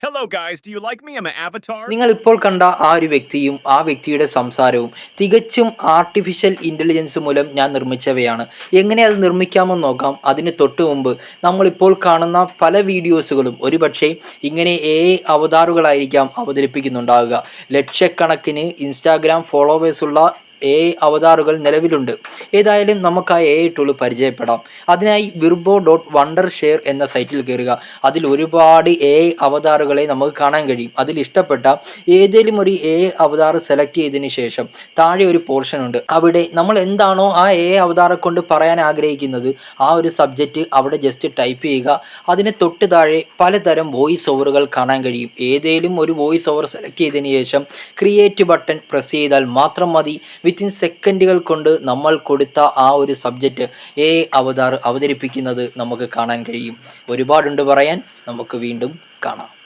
Hello guys, do you like me? I'm an avatar. നിങ്ങൾ ഇപ്പോൾ കണ്ട ആ ഒരു വ്യക്തിയും ആ വ്യക്തിയുടെ സംസാരവും തികച്ചും ആർട്ടിഫിഷ്യൽ ഇൻ്റലിജൻസ് മൂലം ഞാൻ നിർമ്മിച്ചവയാണ്. എങ്ങനെ അത് നിർമ്മിക്കാമെന്ന് നോക്കാം. അതിന് തൊട്ട് മുമ്പ് നമ്മളിപ്പോൾ കാണുന്ന പല വീഡിയോസുകളും ഒരുപക്ഷേ ഇങ്ങനെ AI അവതാറുകളായിരിക്കാം അവതരിപ്പിക്കുന്നുണ്ടാവുക. ലക്ഷക്കണക്കിന് ഇൻസ്റ്റാഗ്രാം ഫോളോവേഴ്സുള്ള അവതാറുകൾ നിലവിലുണ്ട്. ഏതായാലും നമുക്ക് ആ ടൂൾ പരിചയപ്പെടാം. അതിനായി virbo.wondershare എന്ന സൈറ്റിൽ കയറുക. അതിൽ ഒരുപാട് അവതാറുകളെ നമുക്ക് കാണാൻ കഴിയും. അതിൽ ഇഷ്ടപ്പെട്ട ഏതെങ്കിലും ഒരു അവതാർ സെലക്ട് ചെയ്തതിന് ശേഷം താഴെ ഒരു പോർഷൻ ഉണ്ട്. അവിടെ നമ്മൾ എന്താണോ ആ അവതാറെ കൊണ്ട് പറയാൻ ആഗ്രഹിക്കുന്നത് ആ ഒരു സബ്ജക്റ്റ് അവിടെ ജസ്റ്റ് ടൈപ്പ് ചെയ്യുക. അതിന് തൊട്ട് താഴെ പലതരം വോയിസ് ഓവറുകൾ കാണാൻ കഴിയും. ഏതെങ്കിലും ഒരു വോയിസ് ഓവർ സെലക്ട് ചെയ്തതിന് ശേഷം ക്രിയേറ്റ് ബട്ടൺ പ്രസ് ചെയ്താൽ മാത്രം മതി. വിത്തിൻ സെക്കൻഡുകൾ കൊണ്ട് നമ്മൾ കൊടുത്ത ആ ഒരു സബ്ജക്റ്റ് അവതാർ അവതരിപ്പിക്കുന്നത് നമുക്ക് കാണാൻ കഴിയും. ഒരുപാടുണ്ട് പറയാൻ. നമുക്ക് വീണ്ടും കാണാം.